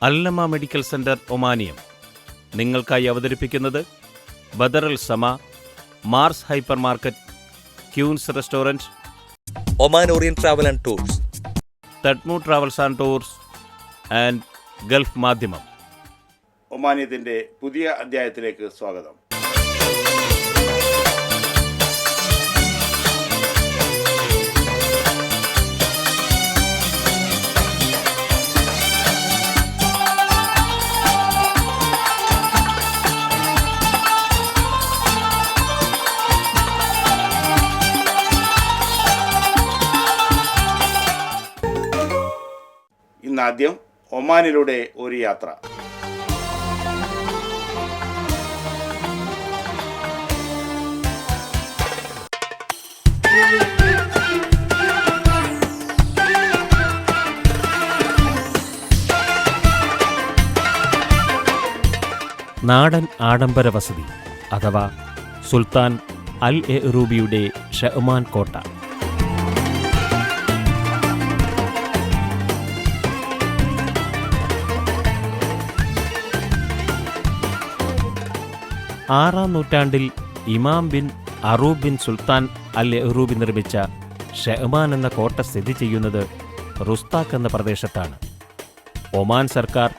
അൽനമ medical centre ഒമാനിയം നിങ്ങൾക്കായി അവതരിപ്പിക്കുന്നത് Badr Al Sama, Mars hyper market, Queens restaurant, Oman Orient travel and tours, Tadmu travels and tours and Gulf Madhyamam. ഒമാനിയത്തിൻ്റെ പുതിയ അധ്യായത്തിലേക്ക് സ്വാഗതം. ഇന്നാദ്യം ഒമാനിലൂടെ ഒരു യാത്ര. നാടൻ ആഡംബര വസതി അഥവാ സുൽത്താൻ അൽ എറൂബിയുടെ ഷഹ്മാൻ കോട്ട. ആറാം നൂറ്റാണ്ടിൽ ഇമാം ബിൻ അറൂബ് ബിൻ സുൽത്താൻ അൽ എറൂബി നിർമ്മിച്ച ഷഹ്മാൻ എന്ന കോട്ട സ്ഥിതി ചെയ്യുന്നത് റുസ്താഖ് എന്ന പ്രദേശത്താണ്. ഒമാൻ സർക്കാർ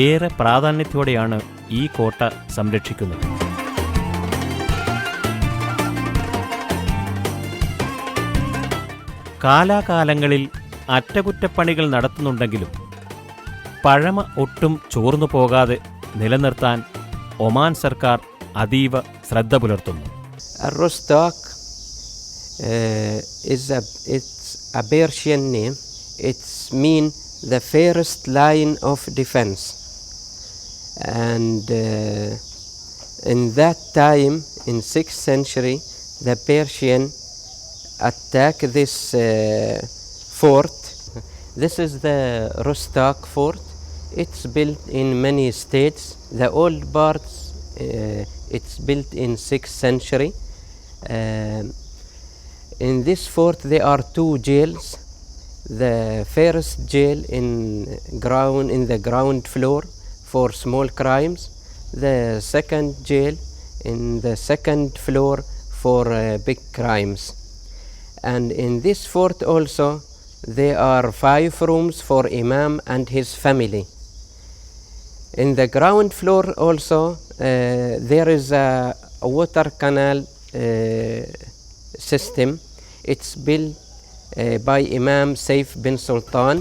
ഏറെ പ്രാധാന്യത്തോടെയാണ് ഈ കോട്ട സംരക്ഷിക്കുന്നത്. കാലാകാലങ്ങളിൽ അറ്റകുറ്റപ്പണികൾ നടത്തുന്നുണ്ടെങ്കിലും പഴമ ഒട്ടും ചോർന്നു പോകാതെ നിലനിർത്താൻ ഒമാൻ സർക്കാർ അതീവ ശ്രദ്ധ പുലർത്തുന്നു. Rustak it's a Persian name. It's mean the fairest line of defense. And in that time, in 6th century, the Persian attacked this fort. This is the Rustak fort. It's built in many states. The old parts, it's built in 6th century. In this fort there are two jails. The first jail in the ground floor for small crimes. The second jail in the second floor for big crimes. And in this fort also there are 5 rooms for Imam and his family. In the ground floor also there is a water canal system. It's built by Imam Saif bin Sultan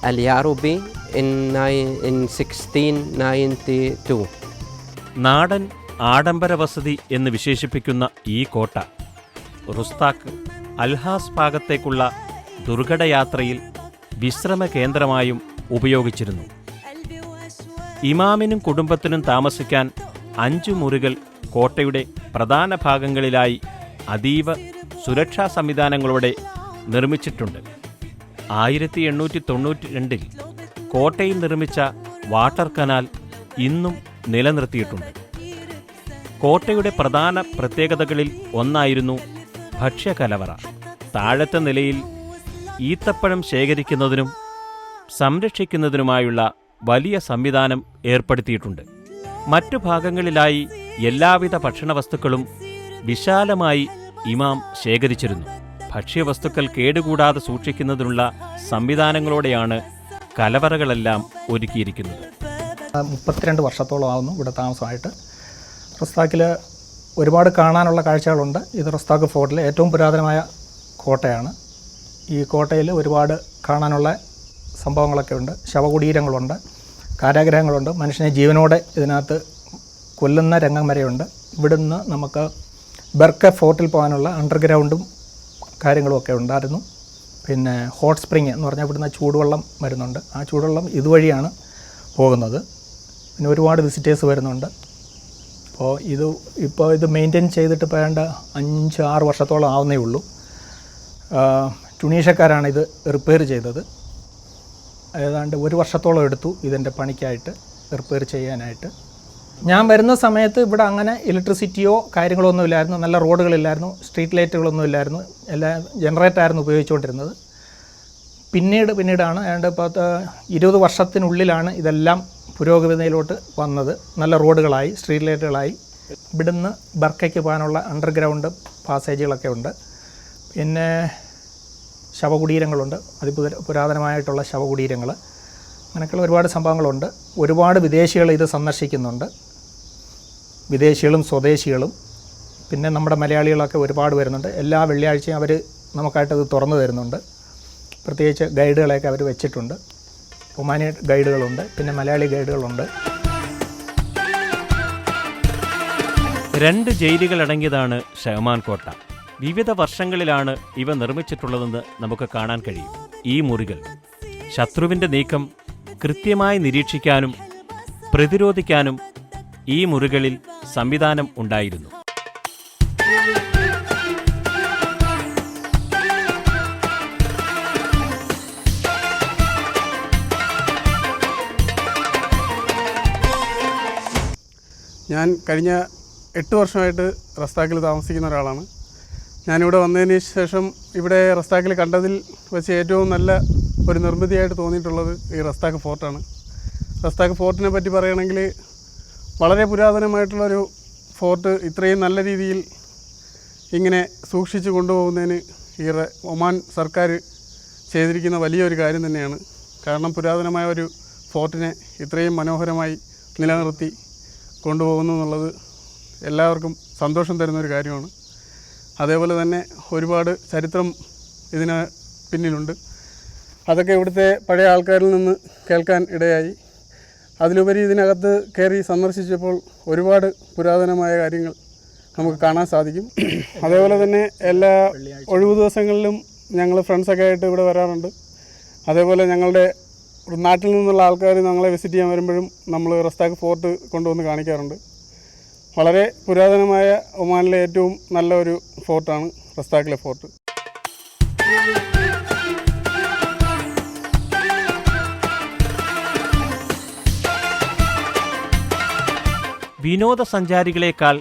Al Yarubi in 1692. നാടൻ ആഡംബര വസതി എന്ന് വിശേഷിപ്പിക്കുന്ന ഈ കോട്ട Rustaq അൽഹാസ് ഭാഗത്തേക്കുള്ള ദുർഘടയാത്രയിൽ വിശ്രമ കേന്ദ്രമായും ഉപയോഗിച്ചിരുന്നു. ഇമാമിനും കുടുംബത്തിനും താമസിക്കാൻ 5 മുറികൾ കോട്ടയുടെ പ്രധാന ഭാഗങ്ങളിലായി അതീവ സുരക്ഷാ സംവിധാനങ്ങളോടെ നിർമ്മിച്ചിട്ടുണ്ട്. 1892 കോട്ടയിൽ നിർമ്മിച്ച വാട്ടർ കനാൽ ഇന്നും നിലനിർത്തിയിട്ടുണ്ട്. കോട്ടയുടെ പ്രധാന പ്രത്യേകതകളിൽ ഒന്നായിരുന്നു ഭക്ഷ്യകലവറ. താഴത്തെ നിലയിൽ ഈത്തപ്പഴം ശേഖരിക്കുന്നതിനും സംരക്ഷിക്കുന്നതിനുമായുള്ള വലിയ സംവിധാനം ഏർപ്പെടുത്തിയിട്ടുണ്ട്. മറ്റു ഭാഗങ്ങളിലായി എല്ലാവിധ ഭക്ഷണവസ്തുക്കളും വിശാലമായി ഇമാം ശേഖരിച്ചിരുന്നു. ഭക്ഷ്യവസ്തുക്കൾ കേടുകൂടാതെ സൂക്ഷിക്കുന്നതിനുള്ള സംവിധാനങ്ങളോടെയാണ് കലവറകളെല്ലാം ഒരുക്കിയിരിക്കുന്നത്. 32 വർഷത്തോളം ആവുന്നു ഇവിടെ താമസമായിട്ട്. റുസ്താഖിൽ ഒരുപാട് കാണാനുള്ള കാഴ്ചകളുണ്ട്. ഇത് റുസ്താഖ് ഫോർട്ടിലെ ഏറ്റവും പുരാതനമായ കോട്ടയാണ്. ഈ കോട്ടയിൽ ഒരുപാട് കാണാനുള്ള സംഭവങ്ങളൊക്കെ ഉണ്ട്. ശവകുടീരങ്ങളുണ്ട്, കാരാഗ്രഹങ്ങളുണ്ട്, മനുഷ്യനെ ജീവനോടെ ഇതിനകത്ത് കൊല്ലുന്ന രംഗം വരെയുണ്ട്. ഇവിടുന്ന് നമുക്ക് ബെർക്ക ഫോർട്ടിൽ പോകാനുള്ള അണ്ടർഗ്രൗണ്ടും കാര്യങ്ങളുമൊക്കെ ഉണ്ടായിരുന്നു. പിന്നെ ഹോട്ട് സ്പ്രിങ് എന്ന് പറഞ്ഞാൽ ഇവിടുന്ന് ചൂടുവെള്ളം വരുന്നുണ്ട്. ആ ചൂടുവെള്ളം ഇതുവഴിയാണ് പോകുന്നത്. പിന്നെ ഒരുപാട് വിസിറ്റേഴ്സ് വരുന്നുണ്ട്. അപ്പോൾ ഇത് മെയിൻറ്റെയിൻ ചെയ്തിട്ട് വേണ്ട 5-6 വർഷത്തോളം ആവുന്നേ ഉള്ളൂ. ടുണീഷ്യക്കാരാണ് ഇത് റിപ്പയർ ചെയ്തത്. ഏതാണ്ട് 1 വർഷത്തോളം എടുത്തു ഇതിൻ്റെ പണിക്കായിട്ട്, റിപ്പയർ ചെയ്യാനായിട്ട്. ഞാൻ വരുന്ന സമയത്ത് ഇവിടെ അങ്ങനെ ഇലക്ട്രിസിറ്റിയോ കാര്യങ്ങളോ ഒന്നും ഇല്ലായിരുന്നു. നല്ല റോഡുകളില്ലായിരുന്നു, സ്ട്രീറ്റ് ലൈറ്റുകളൊന്നും ഇല്ലായിരുന്നു. എല്ലാം ജനറേറ്ററായിരുന്നു ഉപയോഗിച്ചുകൊണ്ടിരുന്നത്. പിന്നീടാണ് ഏതാണ്ട് 20 വർഷത്തിനുള്ളിലാണ് ഇതെല്ലാം പുരോഗതിയിലോട്ട് വന്നത്. നല്ല റോഡുകളായി, സ്ട്രീറ്റ് ലൈറ്റുകളായി. ഇവിടുന്ന് ബർക്കയ്ക്ക് പോകാനുള്ള അണ്ടർഗ്രൗണ്ട് പാസേജുകളൊക്കെ ഉണ്ട്. പിന്നെ ശവകുടീരങ്ങളുണ്ട്, പുരാതനമായിട്ടുള്ള ശവകുടീരങ്ങൾ, അങ്ങനെയൊക്കെയുള്ള ഒരുപാട് സംഭവങ്ങളുണ്ട്. ഒരുപാട് വിദേശികൾ ഇത് സന്ദർശിക്കുന്നുണ്ട്, വിദേശികളും സ്വദേശികളും. പിന്നെ നമ്മുടെ മലയാളികളൊക്കെ ഒരുപാട് വരുന്നുണ്ട്. എല്ലാ വെള്ളിയാഴ്ചയും അവർ നമുക്കായിട്ടത് തുറന്നു തരുന്നുണ്ട്. പ്രത്യേകിച്ച് ഗൈഡുകളെയൊക്കെ അവർ വെച്ചിട്ടുണ്ട്. ഒമാനി ഗൈഡുകളുണ്ട്, പിന്നെ മലയാളി ഗൈഡുകളുണ്ട്. 2 ജയിലുകളടങ്ങിയതാണ് ഷഹമാൻ കോട്ട. വിവിധ വർഷങ്ങളിലാണ് ഇവ നിർമ്മിച്ചിട്ടുള്ളതെന്ന് നമുക്ക് കാണാൻ കഴിയും. ഈ മുറികൾ ശത്രുവിൻ്റെ നീക്കം കൃത്യമായി നിരീക്ഷിക്കാനും പ്രതിരോധിക്കാനും ഈ മുറികളിൽ സംവിധാനം ഉണ്ടായിരുന്നു. ഞാൻ കഴിഞ്ഞ 8 വർഷമായിട്ട് റസ്താക്കിൽ താമസിക്കുന്ന ഒരാളാണ്. ഞാനിവിടെ വന്നതിന് ശേഷം ഇവിടെ റസ്താക്കിൽ കണ്ടതിൽ വെച്ച് ഏറ്റവും നല്ല ഒരു നിർമ്മിതിയായിട്ട് തോന്നിയിട്ടുള്ളത് ഈ റസ്താക്ക് ഫോർട്ടാണ്. റസ്താക്ക് ഫോർട്ടിനെ പറ്റി പറയുകയാണെങ്കിൽ വളരെ പുരാതനമായിട്ടുള്ളൊരു ഫോർട്ട് ഇത്രയും നല്ല രീതിയിൽ ഇങ്ങനെ സൂക്ഷിച്ച് കൊണ്ടുപോകുന്നതിന് ഈ ഒമാൻ സർക്കാർ ചെയ്തിരിക്കുന്ന വലിയൊരു കാര്യം തന്നെയാണ്. കാരണം പുരാതനമായ ഒരു ഫോർട്ടിനെ ഇത്രയും മനോഹരമായി നിലനിർത്തി കൊണ്ടുപോകുന്നു എന്നുള്ളത് എല്ലാവർക്കും സന്തോഷം തരുന്നൊരു കാര്യമാണ്. അതേപോലെ തന്നെ ഒരുപാട് ചരിത്രം ഇതിന് പിന്നിലുണ്ട്. അതൊക്കെ ഇവിടുത്തെ പഴയ ആൾക്കാരിൽ നിന്ന് കേൾക്കാൻ ഇടയായി. അതിലുപരി ഇതിനകത്ത് കയറി സന്ദർശിച്ചപ്പോൾ ഒരുപാട് പുരാതനമായ കാര്യങ്ങൾ നമുക്ക് കാണാൻ സാധിക്കും. അതേപോലെ തന്നെ എല്ലാ ഒഴിവു ദിവസങ്ങളിലും ഞങ്ങൾ ഫ്രണ്ട്സൊക്കെ ആയിട്ട് ഇവിടെ വരാറുണ്ട്. അതേപോലെ ഞങ്ങളുടെ നാട്ടിൽ നിന്നുള്ള ആൾക്കാർ ഞങ്ങളെ വിസിറ്റ് ചെയ്യാൻ വരുമ്പോഴും നമ്മൾ റസ്താക്ക് ഫോർട്ട് കൊണ്ടുവന്ന് കാണിക്കാറുണ്ട്. വളരെ പുരാതനമായ ഒമാനിലെ ഏറ്റവും നല്ല ഒരു ഫോർട്ടാണ് റസ്താക്കിലെ ഫോർട്ട്. വിനോദസഞ്ചാരികളെക്കാൾ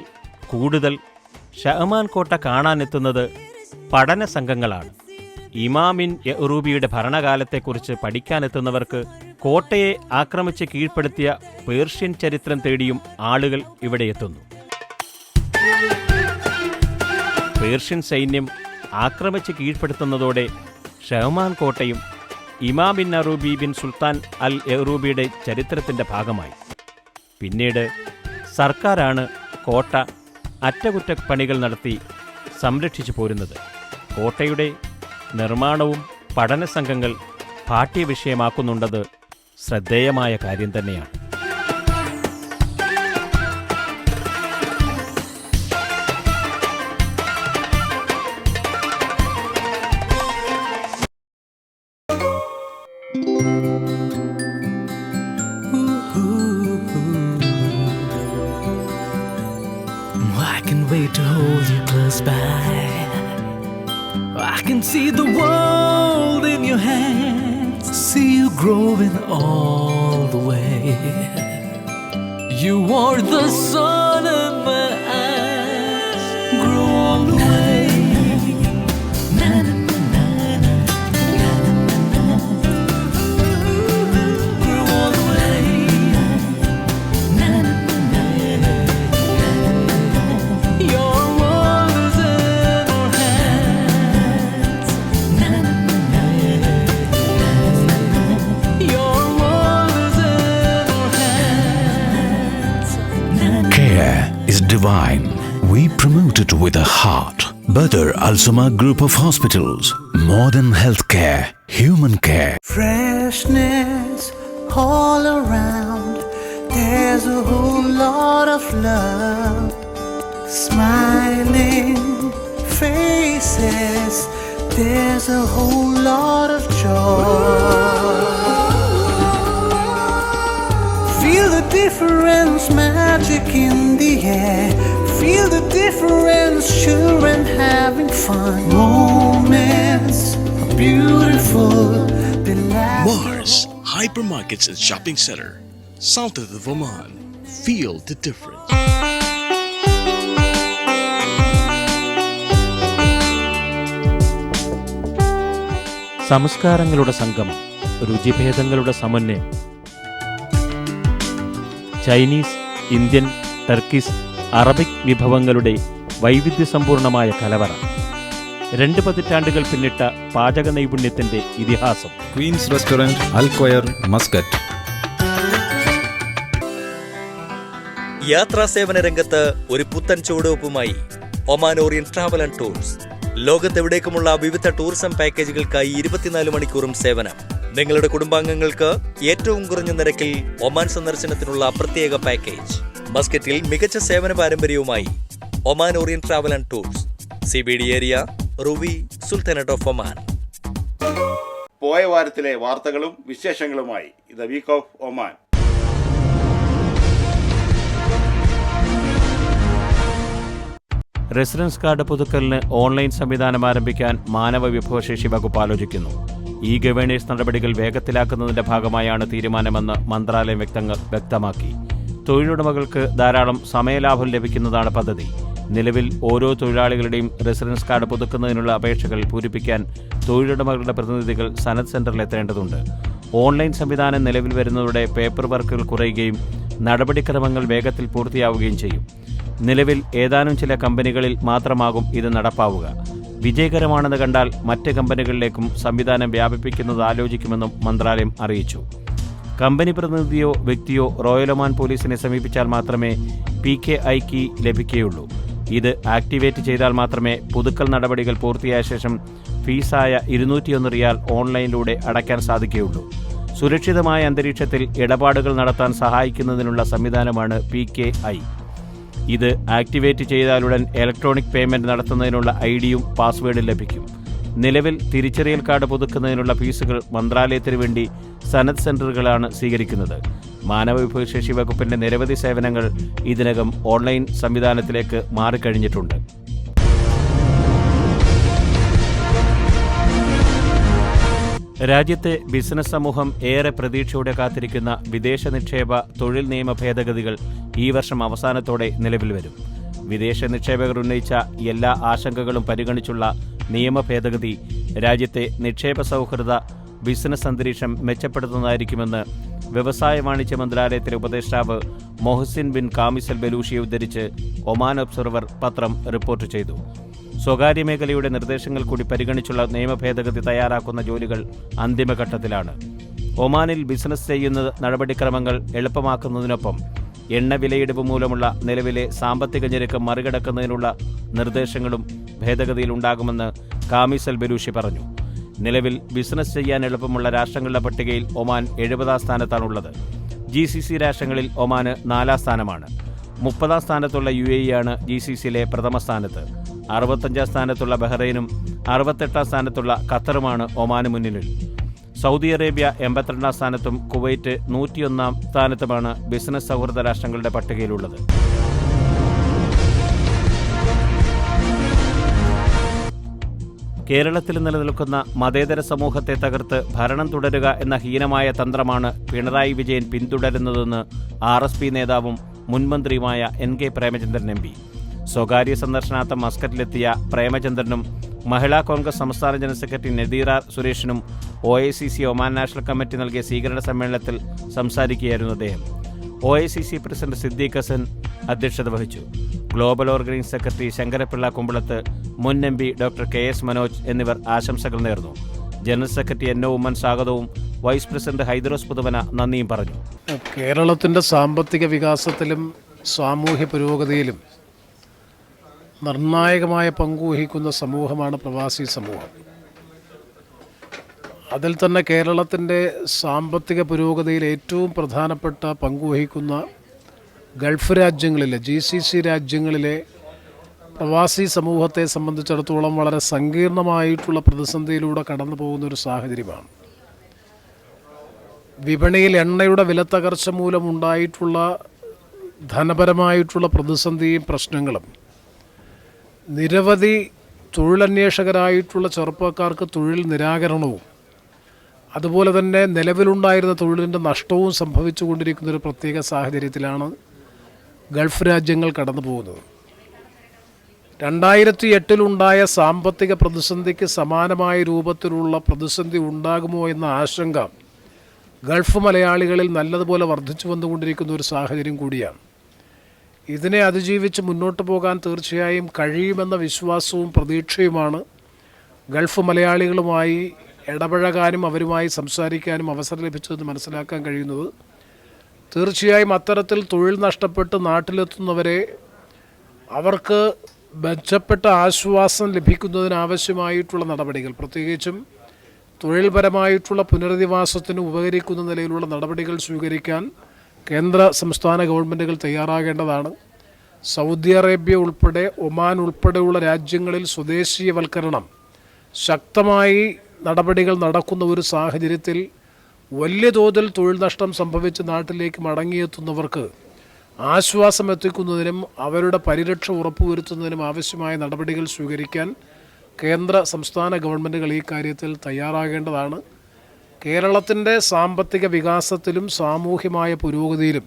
കൂടുതൽ ഷഹമാൻ കോട്ട കാണാനെത്തുന്നത് പഠന സംഘങ്ങളാണ്. ഇമാം ബിൻ യഅ്റൂബിയുടെ ഭരണകാലത്തെക്കുറിച്ച് പഠിക്കാനെത്തുന്നവർക്ക് കോട്ടയെ ആക്രമിച്ച് കീഴ്പ്പെടുത്തിയ പേർഷ്യൻ ചരിത്രം തേടിയും ആളുകൾ ഇവിടെ എത്തുന്നു. പേർഷ്യൻ സൈന്യം ആക്രമിച്ച് കീഴ്പ്പെടുത്തുന്നതോടെ ഷഹമാൻ കോട്ടയും ഇമാം ബിൻ അറൂബി ബിൻ സുൽത്താൻ അൽ യഅ്റൂബിയുടെ ചരിത്രത്തിൻ്റെ ഭാഗമായി. പിന്നീട് സർക്കാരാണ് കോട്ട അറ്റകുറ്റപ്പണികൾ നടത്തി സംരക്ഷിച്ചു പോരുന്നത്. കോട്ടയുടെ നിർമ്മാണവും പഠന സംഘങ്ങൾ പാഠ്യവിഷയമാക്കുന്നുണ്ടത് ശ്രദ്ധേയമായ കാര്യം തന്നെയാണ്. I can wait to hold you close by. I can see the world in your hands, see you growing all the way. You are the sun in my eyes, grow all the way. Na na na na na, na na na na, grow all the way. Na na na na, na na na, your world is in our hands. Na na na na, na na na, your world is in our hands. Na na. Care is divine. We promote it with a heart. Badr Al Suma Group of Hospitals. Modern healthcare, human care. Freshness all around. There's a whole lot of love. Smiling faces. There's a whole lot of joy. Feel the difference, magic in the air. Feel the difference, children having fun. Moments are beautiful. They last. Mars Hypermarkets and Shopping Center, south of Oman. Feel the difference. സംസ്കാരങ്ങളുടെ സംഗമം, രുചിഭേദങ്ങളുടെ സമന്വയം. Chinese, Indian, Turkish, Arabic വിഭവങ്ങളുടെ വൈവിധ്യസമ്പൂർണമായ കലവറ. 2 പതിറ്റാണ്ടുകൾ പിന്നിട്ട പാചക നൈപുണ്യത്തിന്റെ ഇതിഹാസം. Queens restaurant, Al Khuwair, Muscat. യാത്രാ സേവന രംഗത്ത് ഒരു പുത്തൻ ചുവടുവെപ്പുമായി Oman Orient travel and tours. ലോകത്തെവിടേക്കുമുള്ള വിവിധ ടൂറിസം പാക്കേജുകൾക്കായി 24 മണിക്കൂറും സേവനം. നിങ്ങളുടെ കുടുംബാംഗങ്ങൾക്ക് ഏറ്റവും കുറഞ്ഞ നിരക്കിൽ ഒമാൻ സന്ദർശനത്തിനുള്ള പ്രത്യേക പാക്കേജ്. മസ്കറ്റിൽ മികച്ച സേവന പാരമ്പര്യവുമായി Oman Orient travel and tours, CBD area, Ruwi, Sultanate of Oman. പോയ വാരത്തിലെ വാർത്തകളും വിശേഷങ്ങളുമായി the week of Oman. Residence card പുതുക്കലിന് ഓൺലൈൻ സംവിധാനം ആരംഭിക്കാൻ മാനവ വിഭവശേഷി വകുപ്പ് ആലോചിക്കുന്നു. ഈ ഗവേണേഴ്സ് നടപടികൾ വേഗത്തിലാക്കുന്നതിന്റെ ഭാഗമായാണ് തീരുമാനമെന്ന് മന്ത്രാലയം വ്യക്തമാക്കി. തൊഴിലുടമകൾക്ക് ധാരാളം സമയലാഭം ലഭിക്കുന്നതാണ് പദ്ധതി. നിലവിൽ ഓരോ തൊഴിലാളികളുടെയും റെസിഡൻസ് കാർഡ് പുതുക്കുന്നതിനുള്ള അപേക്ഷകൾ പൂരിപ്പിക്കാൻ തൊഴിലുടമകളുടെ പ്രതിനിധികൾ സനത് സെന്ററിൽ എത്തേണ്ടതുണ്ട്. ഓൺലൈൻ സംവിധാനം നിലവിൽ വരുന്നതോടെ പേപ്പർ വർക്കുകൾ കുറയുകയും നടപടിക്രമങ്ങൾ വേഗത്തിൽ പൂർത്തിയാവുകയും ചെയ്യും. നിലവിൽ ഏതാനും ചില കമ്പനികളിൽ മാത്രമാകും ഇത് നടപ്പാവുക. വിജയകരമാണെന്ന് കണ്ടാൽ മറ്റ് കമ്പനികളിലേക്കും സംവിധാനം വ്യാപിപ്പിക്കുന്നത് ആലോചിക്കുമെന്നും മന്ത്രാലയം അറിയിച്ചു. കമ്പനി പ്രതിനിധിയോ വ്യക്തിയോ റോയൽ ഒമാൻ പോലീസിനെ സമീപിച്ചാൽ മാത്രമേ PKI കീ ലഭിക്കുകയുള്ളൂ. ഇത് ആക്ടിവേറ്റ് ചെയ്താൽ മാത്രമേ പുതുക്കൽ നടപടികൾ പൂർത്തിയായ ശേഷം ഫീസായ 201 റിയാൽ ഓൺലൈനിലൂടെ അടയ്ക്കാൻ സാധിക്കുകയുള്ളൂ. സുരക്ഷിതമായ അന്തരീക്ഷത്തിൽ ഇടപാടുകൾ നടത്താൻ സഹായിക്കുന്നതിനുള്ള സംവിധാനമാണ് PKI. ഇത് ആക്ടിവേറ്റ് ചെയ്താലുടൻ ഇലക്ട്രോണിക് പേയ്മെന്റ് നടത്തുന്നതിനുള്ള ഐഡിയും പാസ്വേഡും ലഭിക്കും. നിലവിൽ തിരിച്ചറിയൽ കാർഡ് പുതുക്കുന്നതിനുള്ള ഫീസുകൾ മന്ത്രാലയത്തിനു വേണ്ടി സനത് സെന്ററുകളാണ് സ്വീകരിക്കുന്നത്. മാനവവിഭവശേഷി വകുപ്പിന്റെ നിരവധി സേവനങ്ങൾ ഇതിനകം ഓൺലൈൻ സംവിധാനത്തിലേക്ക് മാറിക്കഴിഞ്ഞിട്ടുണ്ട്. രാജ്യത്തെ ബിസിനസ് സമൂഹം ഏറെ പ്രതീക്ഷയോടെ കാത്തിരിക്കുന്ന വിദേശ നിക്ഷേപ തൊഴിൽ നിയമ ഭേദഗതികൾ ഈ വർഷം അവസാനത്തോടെ നിലവിൽ വരും. വിദേശ നിക്ഷേപകർ ഉന്നയിച്ച എല്ലാ ആശങ്കകളും പരിഗണിച്ചുള്ള നിയമ ഭേദഗതി രാജ്യത്തെ നിക്ഷേപ സൗഹൃദ ബിസിനസ് അന്തരീക്ഷം മെച്ചപ്പെടുത്തുന്നതായിരിക്കുമെന്ന് വ്യവസായ വാണിജ്യ മന്ത്രാലയത്തിലെ ഉപദേഷ്ടാവ് മൊഹസിൻ ബിൻ കാമിസൽ ബലൂഷിയെ ഉദ്ധരിച്ച് ഒമാൻ ഒബ്സർവർ പത്രം റിപ്പോർട്ട് ചെയ്തു. സ്വകാര്യ മേഖലയുടെ നിർദ്ദേശങ്ങൾ കൂടി പരിഗണിച്ചുള്ള നിയമ ഭേദഗതി തയ്യാറാക്കുന്ന ജോലികൾ അന്തിമഘട്ടത്തിലാണ്. ഒമാനിൽ ബിസിനസ് ചെയ്യുന്ന നടപടിക്രമങ്ങൾ എളുപ്പമാക്കുന്നതിനൊപ്പം എണ്ണ വിലയിടിവ് മൂലമുള്ള നിലവിലെ സാമ്പത്തിക ഞെരുക്കം മറികടക്കുന്നതിനുള്ള നിർദ്ദേശങ്ങളും ഭേദഗതിയിൽ ഉണ്ടാകുമെന്ന് കാമിസൽ ബലൂഷി പറഞ്ഞു. നിലവിൽ ബിസിനസ് ചെയ്യാൻ എളുപ്പമുള്ള രാഷ്ട്രങ്ങളുടെ പട്ടികയിൽ ഒമാൻ 70-ാം സ്ഥാനത്താണുള്ളത്. GCC രാഷ്ട്രങ്ങളിൽ ഒമാന് 4-ാം സ്ഥാനമാണ്. 30-ാം സ്ഥാനത്തുള്ള UAE ആണ് GCCയിലെ പ്രഥമ സ്ഥാനത്ത്. 65-ാം സ്ഥാനത്തുള്ള ബഹ്റൈനും 68-ാം സ്ഥാനത്തുള്ള ഖത്തറുമാണ് ഒമാന് മുന്നിൽ. സൗദി അറേബ്യ 82-ാം സ്ഥാനത്തും കുവൈറ്റ് 101-ാം സ്ഥാനത്തുമാണ് ബിസിനസ് സൗഹൃദ രാഷ്ട്രങ്ങളുടെ പട്ടികയിലുള്ളത്. കേരളത്തിൽ നിലനിൽക്കുന്ന മതേതര സമൂഹത്തെ തകർത്ത് ഭരണം തുടരുക എന്ന ഹീനമായ തന്ത്രമാണ് പിണറായി വിജയൻ പിന്തുടരുന്നതെന്ന് RSP നേതാവും മുൻമന്ത്രിയുമായ NK പ്രേമചന്ദ്രൻ MP. സ്വകാര്യ സന്ദർശനാർത്ഥം മസ്കറ്റിലെത്തിയ പ്രേമചന്ദ്രനും മഹിളാ കോൺഗ്രസ് സംസ്ഥാന ജനറൽ സെക്രട്ടറി നദീറ സുരേഷിനും OICC ഒമാൻ നാഷണൽ കമ്മിറ്റി നൽകിയ സ്വീകരണ സമ്മേളനത്തിൽ സംസാരിക്കുകയായിരുന്നു അദ്ദേഹം. OICC പ്രസിഡന്റ് സിദ്ദീഖ് ഹസൻ അധ്യക്ഷത വഹിച്ചു. ഗ്ലോബൽ ഓർഗനൈസിംഗ് സെക്രട്ടറി ശങ്കരപിള്ള കുമ്പളത്ത്, മുൻ MP ഡോക്ടർ KS മനോജ് എന്നിവർ ആശംസകൾ നേർന്നു. ജനറൽ സെക്രട്ടറി NO ഉമ്മൻ സ്വാഗതവും വൈസ് പ്രസിഡന്റ് ഹൈദരോസ് പുതുവന നന്ദിയും പറഞ്ഞു. കേരളത്തിൻ്റെ സാമ്പത്തിക വികാസത്തിലും സാമൂഹ്യ പുരോഗതിയിലും നിർണായകമായ പങ്കുവഹിക്കുന്ന സമൂഹമാണ് പ്രവാസി സമൂഹം. അതിൽ തന്നെ കേരളത്തിൻ്റെ സാമ്പത്തിക പുരോഗതിയിൽ ഏറ്റവും പ്രധാനപ്പെട്ട പങ്കുവഹിക്കുന്ന ഗൾഫ് രാജ്യങ്ങളിലെ GCC രാജ്യങ്ങളിലെ പ്രവാസി സമൂഹത്തെ സംബന്ധിച്ചിടത്തോളം വളരെ സങ്കീർണമായിട്ടുള്ള പ്രതിസന്ധിയിലൂടെ കടന്നു പോകുന്നൊരു സാഹചര്യമാണ്. വിപണിയിൽ എണ്ണയുടെ വിലത്തകർച്ച മൂലമുണ്ടായിട്ടുള്ള ധനപരമായിട്ടുള്ള പ്രതിസന്ധിയും പ്രശ്നങ്ങളും നിരവധി തൊഴിലന്വേഷകരായിട്ടുള്ള ചെറുപ്പക്കാർക്ക് തൊഴിൽ നിരാകരണവും അതുപോലെ തന്നെ നിലവിലുണ്ടായിരുന്ന തൊഴിലിൻ്റെ നഷ്ടവും സംഭവിച്ചു കൊണ്ടിരിക്കുന്നൊരു പ്രത്യേക സാഹചര്യത്തിലാണ് ഗൾഫ് രാജ്യങ്ങൾ കടന്നു പോകുന്നത്. 2008 സാമ്പത്തിക പ്രതിസന്ധിക്ക് സമാനമായ രൂപത്തിലുള്ള പ്രതിസന്ധി ഉണ്ടാകുമോ എന്ന ആശങ്ക ഗൾഫ് മലയാളികളിൽ നല്ലതുപോലെ വർദ്ധിച്ചു വന്നുകൊണ്ടിരിക്കുന്ന ഒരു സാഹചര്യം കൂടിയാണ്. ഇതിനെ അതിജീവിച്ച് മുന്നോട്ട് പോകാൻ തീർച്ചയായും കഴിയുമെന്ന വിശ്വാസവും പ്രതീക്ഷയുമാണ് ഗൾഫ് മലയാളികളുമായി ഇടപഴകാനും അവരുമായി സംസാരിക്കാനും അവസരം ലഭിച്ചതെന്ന് മനസ്സിലാക്കാൻ കഴിയുന്നത്. തീർച്ചയായും അത്തരത്തിൽ തൊഴിൽ നഷ്ടപ്പെട്ട് നാട്ടിലെത്തുന്നവരെ അവർക്ക് മെച്ചപ്പെട്ട ആശ്വാസം ലഭിക്കുന്നതിനാവശ്യമായിട്ടുള്ള നടപടികൾ, പ്രത്യേകിച്ചും തൊഴിൽപരമായിട്ടുള്ള പുനരധിവാസത്തിന് ഉപകരിക്കുന്ന നിലയിലുള്ള നടപടികൾ സ്വീകരിക്കാൻ കേന്ദ്ര സംസ്ഥാന ഗവൺമെൻറ്റുകൾ തയ്യാറാകേണ്ടതാണ്. സൗദി അറേബ്യ ഉൾപ്പെടെ ഒമാൻ ഉൾപ്പെടെയുള്ള രാജ്യങ്ങളിൽ സ്വദേശീയവൽക്കരണം ശക്തമായി നടപടികൾ നടക്കുന്ന ഒരു സാഹചര്യത്തിൽ വലിയ തോതിൽ തൊഴിൽ നഷ്ടം സംഭവിച്ച് നാട്ടിലേക്ക് മടങ്ങിയെത്തുന്നവർക്ക് ആശ്വാസം എത്തിക്കുന്നതിനും അവരുടെ പരിരക്ഷ ഉറപ്പുവരുത്തുന്നതിനും ആവശ്യമായ നടപടികൾ സ്വീകരിക്കാൻ കേന്ദ്ര സംസ്ഥാന ഗവൺമെൻറ്റുകൾ ഈ കാര്യത്തിൽ തയ്യാറാകേണ്ടതാണ്. കേരളത്തിൻ്റെ സാമ്പത്തിക വികാസത്തിലും സാമൂഹ്യമായ പുരോഗതിയിലും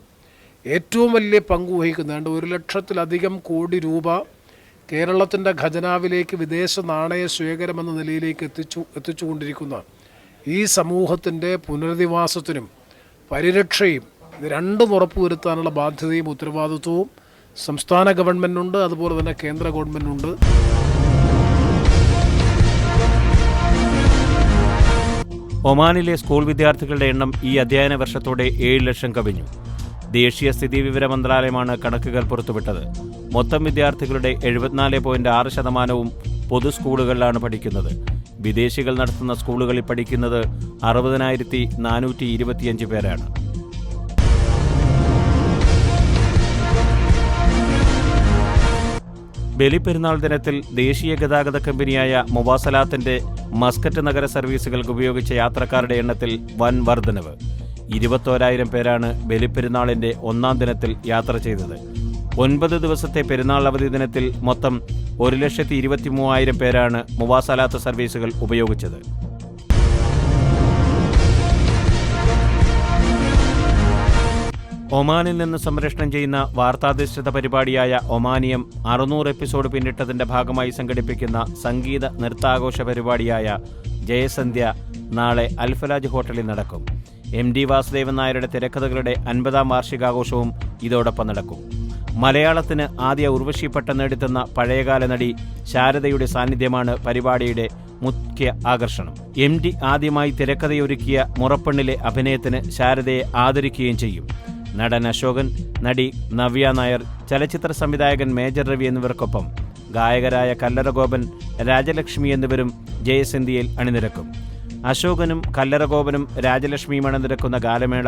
ഏറ്റവും വലിയ പങ്ക് വഹിക്കുന്നുണ്ട്. 1,00,000-ലധികം കോടി രൂപ കേരളത്തിൻ്റെ ഖജനാവിലേക്ക് വിദേശ നാണയ ശേഖരമെന്ന നിലയിലേക്ക് എത്തിച്ചുകൊണ്ടിരിക്കുന്ന ഈ സമൂഹത്തിൻ്റെ പുനരധിവാസത്തിനും പരിരക്ഷയും ഇത് രണ്ടും ഉറപ്പുവരുത്താനുള്ള ബാധ്യതയും ഉത്തരവാദിത്വവും സംസ്ഥാന ഗവൺമെൻറ്റിനുണ്ട്, അതുപോലെ തന്നെ കേന്ദ്ര ഗവൺമെൻറ്റിനുണ്ട്. ഒമാനിലെ സ്കൂൾ വിദ്യാർത്ഥികളുടെ എണ്ണം ഈ അധ്യയന വർഷത്തോടെ 7 ലക്ഷം കവിഞ്ഞു. ദേശീയ സ്ഥിതിവിവര മന്ത്രാലയമാണ് കണക്കുകൾ പുറത്തുവിട്ടത്. മൊത്തം വിദ്യാർത്ഥികളുടെ 74.6% പൊതു സ്കൂളുകളിലാണ് പഠിക്കുന്നത്. വിദേശികൾ നടത്തുന്ന സ്കൂളുകളിൽ പഠിക്കുന്നത് 60,425 പേരാണ്. ബലിപ്പെരുന്നാൾ ദിനത്തിൽ ദേശീയ ഗതാഗത കമ്പനിയായ മുവാസലാത്തിന്റെ മസ്കറ്റ് നഗര സർവീസുകൾക്ക് ഉപയോഗിച്ച യാത്രക്കാരുടെ എണ്ണത്തിൽ വൻ വർധനവ്. 21,000 പേരാണ് ബലിപ്പെരുന്നാളിന്റെ ഒന്നാം ദിനത്തിൽ യാത്ര ചെയ്തത്. 9 ദിവസത്തെ പെരുന്നാൾ അവധി ദിനത്തിൽ മൊത്തം 1,23,000 പേരാണ് മുവാസലാത്ത് സർവീസുകൾ ഉപയോഗിച്ചത്. ഒമാനിൽ നിന്ന് സംപ്രേഷണം ചെയ്യുന്ന വാർത്താധിഷ്ഠിത പരിപാടിയായ ഒമാനിയം 600 എപ്പിസോഡ് പിന്നിട്ടതിന്റെ ഭാഗമായി സംഘടിപ്പിക്കുന്ന സംഗീത നൃത്താഘോഷ പരിപാടിയായ ജയസന്ധ്യ നാളെ അൽഫലാജ് ഹോട്ടലിൽ നടക്കും. MD വാസുദേവൻ നായരുടെ തിരക്കഥകളുടെ 50ാം വാർഷികാഘോഷവും ഇതോടൊപ്പം നടക്കും. മലയാളത്തിന് ആദ്യ ഉർവശി പട്ടം നേടിത്തുന്ന പഴയകാല നടി ശാരദയുടെ സാന്നിധ്യമാണ് പരിപാടിയുടെ മുഖ്യ ആകർഷണം. MD ആദ്യമായി തിരക്കഥയൊരുക്കിയ മുറപ്പെണ്ണിലെ അഭിനയത്തിന് ശാരദയെ ആദരിക്കുകയും ചെയ്യും. നടൻ അശോകൻ, നടി നവ്യ നായർ, ചലച്ചിത്ര സംവിധായകൻ മേജർ രവി എന്നിവർക്കൊപ്പം ഗായകരായ കല്ലറഗോപൻ, രാജലക്ഷ്മി എന്നിവരും ജയസന്ധ്യയിൽ അണിനിരക്കും. അശോകനും കല്ലറഗോപനും രാജലക്ഷ്മിയും അണിനിരക്കുന്ന ഗാനമേള,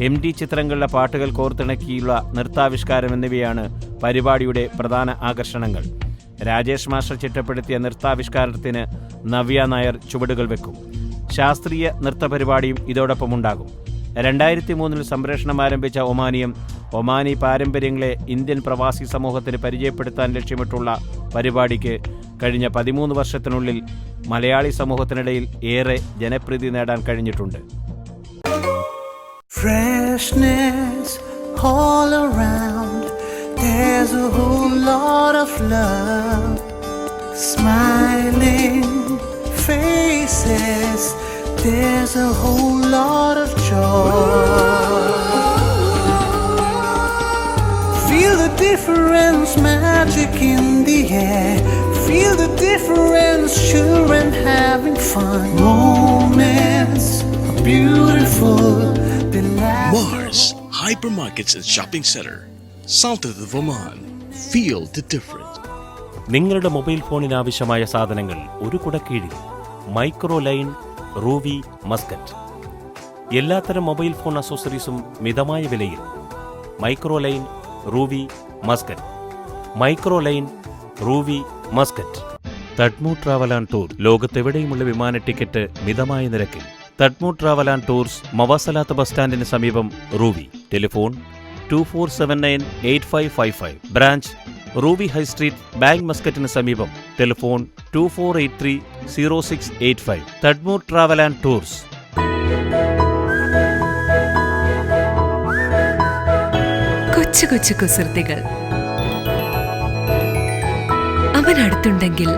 MD ചിത്രങ്ങളിലെ പാട്ടുകൾ കോർത്തിണക്കിയുള്ള നൃത്താവിഷ്കാരം എന്നിവയാണ് പരിപാടിയുടെ പ്രധാന ആകർഷണങ്ങൾ. രാജേഷ് മാസ്റ്റർ ചിട്ടപ്പെടുത്തിയ നൃത്താവിഷ്കാരത്തിന് നവ്യ നായർ ചുവടുകൾ വെക്കും. ശാസ്ത്രീയ നൃത്ത പരിപാടിയും ഇതോടൊപ്പമുണ്ടാകും. 2003 സംപ്രേഷണം ആരംഭിച്ച ഒമാനിയം ഒമാനി പാരമ്പര്യങ്ങളെ ഇന്ത്യൻ പ്രവാസി സമൂഹത്തിന് പരിചയപ്പെടുത്താൻ ലക്ഷ്യമിട്ടുള്ള പരിപാടിക്ക് കഴിഞ്ഞ 13 വർഷത്തിനുള്ളിൽ മലയാളി സമൂഹത്തിനിടയിൽ ഏറെ ജനപ്രീതി നേടാൻ കഴിഞ്ഞിട്ടുണ്ട്. Freshness all around, there's a whole lot of love, smiling faces, there's a whole lot of joy. Feel the difference, magic in the air. Feel the difference, children having fun. Moments are beautiful. Mars Hypermarkets and Shopping Center, south of the Oman. Feel the difference. നിങ്ങളുടെ mobile ഫോണിന് ആവശ്യമായ സാധനങ്ങൾ ഒരു കുടക്കീഴിൽ. Micro line, Ruwi, Muscat. എല്ലാത്തരം mobile phone അക്സസറീസും മിതമായ വിലയിൽ. Micro line, Ruwi, Muscat. Micro line, Ruwi, Muscat. Tadmur travel and tour. ലോകത്തെവിടെയുമുള്ള വിമാന ടിക്കറ്റ് മിതമായ നിരക്കിൽ. Tadmur travel and tours, Mawasalat bus സ്റ്റാൻഡിന് സമീപം, Ruwi. Telephone 24798555. Branch Ruwi high street, bank മസ്കറ്റിന് സമീപം. ടെലിഫോൺ 24830685. തഡ്മൂർ ട്രാവൽ ആൻഡ് ടൂർസ്. കൊച്ചു കൊച്ചു കുസൃതികൾ. അവൻ അടുത്തുണ്ടെങ്കിൽ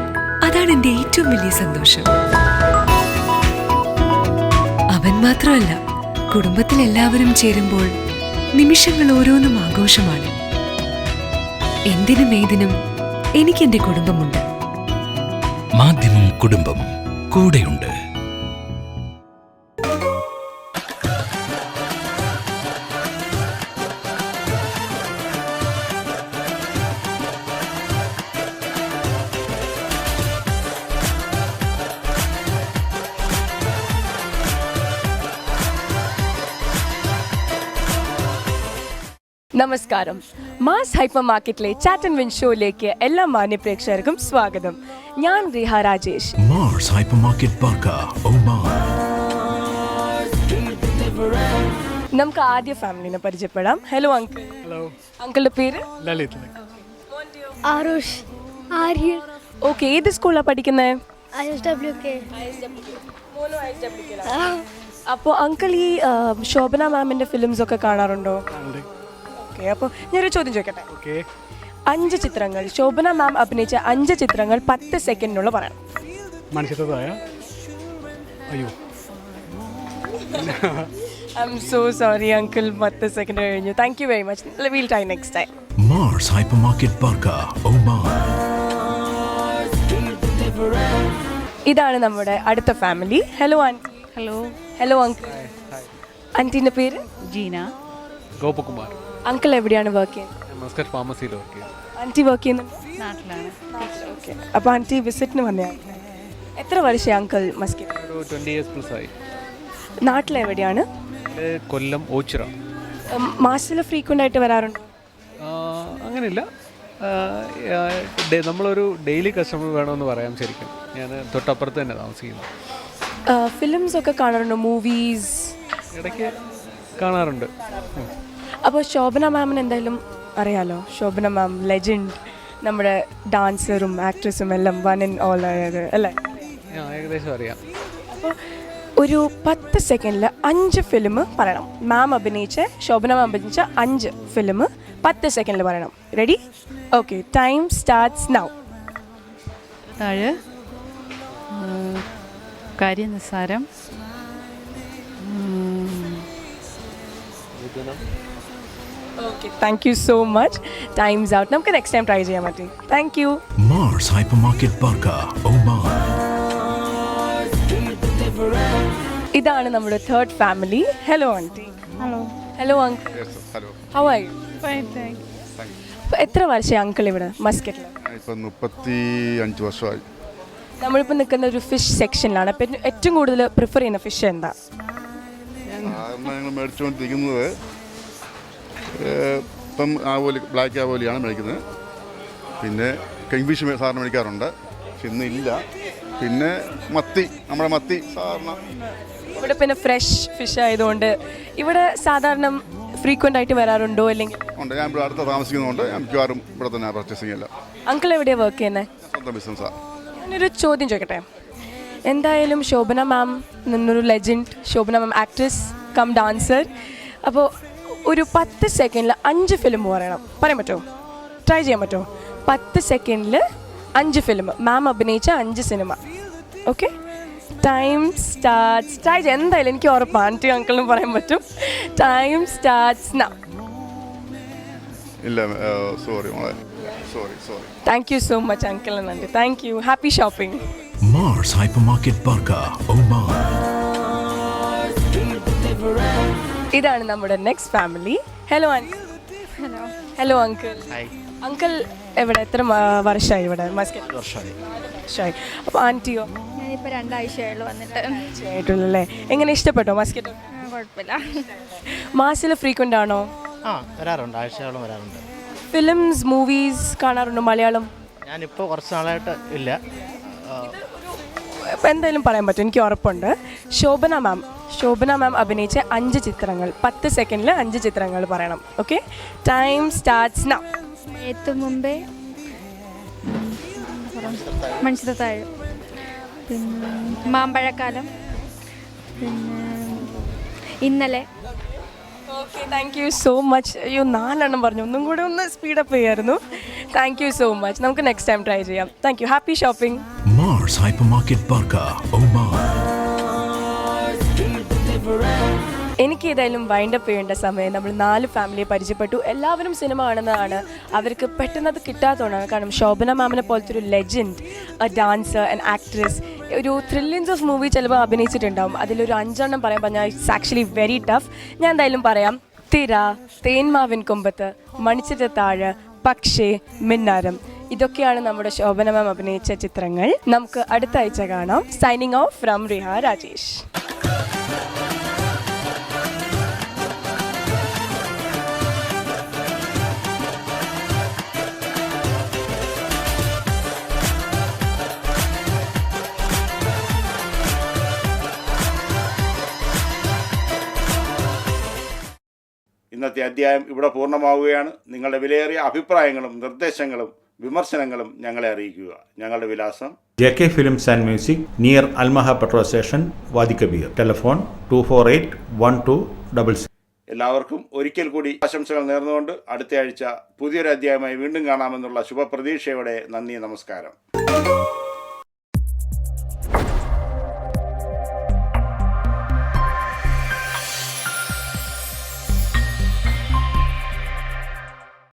അതാണ് എൻ്റെ ഏറ്റവും വലിയ സന്തോഷം. അവൻ മാത്രമല്ല, കുടുംബത്തിലെല്ലാവരും ചേരുമ്പോൾ നിമിഷങ്ങൾ ഓരോന്നും ആഘോഷമാണ്. എന്തിനും ഏതിനും എനിക്കെന്റെ കുടുംബമുണ്ട്. മാധ്യമം കുടുംബം കൂടെയുണ്ട്. നമസ്കാരം. മാസ് ഹൈപ്പർ മാർക്കറ്റിലെ ചാറ്റ് ആൻഡ് വിൻ ഷോയിലേക്ക് എല്ലാ മാന്യ പ്രേക്ഷകർക്കും സ്വാഗതം. ഞാൻ Riha Rajesh. Mars hyper market Barka, Oman. നമുക്ക് ആദ്യ ഫാമിലിനെ പരിചയപ്പെടാം. Hello uncle. ഹലോ. അങ്കിളുടെ പേര്? ലളിത്. ആരുഷ്. ആര്യൻ. ഓക്കെ, ഏത് സ്കൂളിലാണ് പഠിക്കുന്നത്? അപ്പോൾ അങ്കിൾ ഈ ശോഭന മാമിന്റെ ഫിലിംസ് ഒക്കെ കാണാറുണ്ടോ? ഓക്കെ, അപ്പോൾ ഞാനൊരു ചോദ്യം ചോദിക്കട്ടെ. 5 ചിത്രങ്ങൾ, ശോഭന മാം അഭിനയിച്ച 5 ചിത്രങ്ങൾ 10 സെക്കൻഡിനുള്ള പറയണം. മനുഷ്യത്വമായ അയ്യോ, I'm so sorry uncle, 10 second കഴിഞ്ഞു. Thank you very much. Will try next time. Mars hyper market Barka, Oman. ഇതാണ് നമ്മുടെ അടുത്ത family. Hello aunty. Hello. Hello uncle. ആൻറ്റീൻ്റെ പേര്? ജീന. ഗോപകുമാർ. അങ്കിൾ എവിടെയാണ് വർക്ക് ചെയ്യുന്നത്? മസ്കറ്റ് ഫാർമസിയിൽ വർക്ക് ചെയ്യുന്നു. ആൻറ്റി വർക്ക് ചെയ്യുന്നുണ്ട്? നാട്ടിലാണ്. ഓക്കെ, അപ്പോൾ ആൻറ്റി വിസിറ്റിന് വന്നതാണ്. എത്ര വർഷമായി അങ്കിൾ മസ്കറ്റ്? ഒരു 20 years പ്ലസ് ആയി. നാട്ടിലെവിടെയാണ്? കൊല്ലം ഓച്ചിറ. മാസത്തിൽ ഫ്രീക്വൻ്റ് ആയിട്ട് വരാറുണ്ട്? അങ്ങനെയില്ല, നമ്മളൊരു ഡെയിലി കസ്റ്റമർ വേണമെന്ന് പറയാം. ശരിക്കും ഞാൻ തൊട്ടപ്പുറത്ത് തന്നെ താമസിക്കുന്നു. ഫിലിംസ് ഒക്കെ കാണാറുണ്ടോ? മൂവീസ് ഇടയ്ക്ക് കാണാറുണ്ട്. അപ്പോൾ ശോഭന മാമിന് എന്തായാലും അറിയാലോ. ശോഭന മാം ലെജൻഡ്, നമ്മുടെ ഡാൻസറും ആക്ട്രസും എല്ലാം വൺ ആൻഡ് ഓൾ ആയത് അല്ലേ? ഏകദേശം അറിയാം. അപ്പോൾ ഒരു 10 സെക്കൻഡിൽ 5 ഫിലിം പറയണം. മാം അഭിനയിച്ച, ശോഭന മാം അഭിനയിച്ച 5 ഫിലിം 10 സെക്കൻഡിൽ പറയണം. Ready? Okay, time starts now. താഴെ കാര്യനിസ്സാരം, okay, thank you so much. Times out. നമുക്ക് നെക്സ്റ്റ് ടൈം ട്രൈ ചെയ്യാൻ പറ്റും. Thank you. Mars hyper market Barka, Oman. ഇതാണ് നമ്മുടെ third family. Hello aunty. Hello. Hello uncle. How are you? എത്ര വർഷമായി uncle ഇവിടെ മസ്കറ്റിൽ? ഇപ്പം 35 വർഷമായി. നമ്മളിപ്പോൾ നിൽക്കുന്ന ഒരു ഫിഷ് സെക്ഷനിലാണ്. അപ്പം ഏറ്റവും കൂടുതൽ പ്രിഫർ ചെയ്യുന്ന ഫിഷ് എന്താ? ഞങ്ങൾ മേടിച്ചുകൊണ്ടിരിക്കുന്നത് ഇപ്പം ആവോലി, ബ്ലാക്ക് ആവോലിയാണ് മേടിക്കുന്നത്. പിന്നെ കിങ്ഫിഷ് സാറിന് മേടിക്കാറുണ്ട്, പക്ഷെ ഇന്നില്ല. പിന്നെ മത്തി, നമ്മുടെ മത്തി സാധാരണ ഇവിടെ പിന്നെ ഫ്രഷ് ഫിഷ് ആയതുകൊണ്ട് ഇവിടെ സാധാരണ ഫ്രീക്വൻ്റ് ആയിട്ട് വരാറുണ്ടോ? അല്ലെങ്കിൽ ഉണ്ട്. ഞാൻ ഇവിടെ അടുത്ത് താമസിക്കുന്നതുകൊണ്ട് ഞാൻ മിക്കവാറും ഇവിടെ തന്നെ പർച്ചേസിങ് അല്ല. അങ്കിൾ എവിടെയാണ് വർക്ക് ചെയ്യുന്നത്? സ്വന്തം ബിസിനസ്സാണ്. ഞാനൊരു ചോദ്യം ചോദിക്കട്ടെ. എന്തായാലും ശോഭന മാം നിന്നൊരു ലെജൻഡ്, ശോഭന മാം ആക്ട്രസ് കം ഡാൻസർ. അപ്പോൾ ഒരു 10 സെക്കൻഡിൽ 5 ഫിലിം പറയണം. പറയാൻ പറ്റുമോ? ട്രൈ ചെയ്യാൻ പറ്റുമോ? 10 സെക്കൻഡിൽ 5 ഫിലിം, മാം അഭിനയിച്ച 5 സിനിമ. Okay, time starts. ട്രൈ ചെയ്യാം. എന്തായാലും എനിക്ക് ഉറപ്പാണ് ആൻറ്റി അങ്കിളിനും പറയാൻ പറ്റും. Time starts now. ഇല്ല, സോറി മോളെ, sorry. Thank you so much uncle and aunty. Thank you. Happy shopping. Mars hyper market Barka, Oman. ഇതാണ് നമ്മുടെ next family. Hello aunty. Hello. Hello uncle. Uncle എവിടെ, എത്ര വർഷമായി ഇവിടെ മസ്കറ്റ്? 4 വർഷമായി. അപ്പോൾ ആൻറ്റിയോ? ഞാനിപ്പോൾ 2 ആഴ്ചയായുള്ളൂ വന്നിട്ട്. ആയിട്ടുള്ളല്ലേ. എങ്ങനെ ഇഷ്ടപ്പെട്ടോ മസ്കറ്റ്? കുഴപ്പമില്ല. മാസത്തിൽ ഫ്രീക്വൻ്റ് ആണോ? വരാറുണ്ട്, ആഴ്ചയോളം വരാറുണ്ട്. ഫിലിംസ്, മൂവീസ് കാണാറുണ്ടോ? മലയാളം? ഞാനിപ്പോൾ കുറച്ച് നാളായിട്ട് ഇല്ല. ഇപ്പം എന്തായാലും പറയാൻ പറ്റും, എനിക്ക് ഉറപ്പുണ്ട്. ശോഭന മാം അഭിനയിച്ച 5 ചിത്രങ്ങൾ 10 സെക്കൻഡിൽ 5 ചിത്രങ്ങൾ പറയണം. Okay, time starts now. ഏറ്റവും മുമ്പേ മൺചിത്രത്താഴ്, പിന്നെ മാമ്പഴക്കാലം, പിന്നെ ഇന്നലെ. Okay, thank you so much. അയ്യോ 4 പറഞ്ഞു, ഒന്നും കൂടെ ഒന്ന് സ്പീഡപ്പ് ചെയ്യായിരുന്നു. Thank you so much. നമുക്ക് നെക്സ്റ്റ് ടൈം ട്രൈ ചെയ്യാം. Thank you. Happy shopping. Mars Hypermarket Barka, Oman. എനിക്ക് ഏതായാലും വൈൻഡപ്പ് ചെയ്യേണ്ട സമയം. നമ്മൾ 4 ഫാമിലിയെ പരിചയപ്പെട്ടു. എല്ലാവരും സിനിമ കാണുന്നതാണ്. അവർക്ക് പെട്ടെന്ന് അത് കിട്ടാത്തതുകൊണ്ടാണ്. കാരണം ശോഭന മാമിനെ പോലത്തെ ഒരു ലെജൻഡ്, ഡാൻസർ ആൻഡ് ആക്ട്രസ്, ഒരു ത്രില്ലിങ്സ് ഓഫ് മൂവി ചിലപ്പോൾ അഭിനയിച്ചിട്ടുണ്ടാവും. അതിലൊരു 5 പറയാൻ പറഞ്ഞാൽ ഇറ്റ്സ് ആക്ച്വലി വെരി ടഫ്. ഞാൻ എന്തായാലും പറയാം. തിര, തേന്മാവിൻ കൊമ്പത്ത്, മണിച്ചിട്ടത്താഴ്, പക്ഷേ, മിന്നാരം, ഇതൊക്കെയാണ് നമ്മുടെ ശോഭന മാം അഭിനയിച്ച ചിത്രങ്ങൾ. നമുക്ക് അടുത്ത ആഴ്ച കാണാം. Signing off from Riha Rajesh. ഇന്നത്തെ അധ്യായം ഇവിടെ പൂർണ്ണമാവുകയാണ്. നിങ്ങളുടെ വിലയേറിയ അഭിപ്രായങ്ങളും നിർദ്ദേശങ്ങളും വിമർശനങ്ങളും ഞങ്ങളെ അറിയിക്കുക. ഞങ്ങളുടെ വിലാസം JK Films and Music, near Almaha Petrol Station, Wadi Kabir. Telephone 248-1266. എല്ലാവർക്കും ഒരിക്കൽ കൂടി ആശംസകൾ നേർന്നുകൊണ്ട് അടുത്ത ആഴ്ച പുതിയൊരു അധ്യായമായി വീണ്ടും കാണാമെന്നുള്ള ശുഭപ്രതീക്ഷയോടെ നന്ദി, നമസ്കാരം.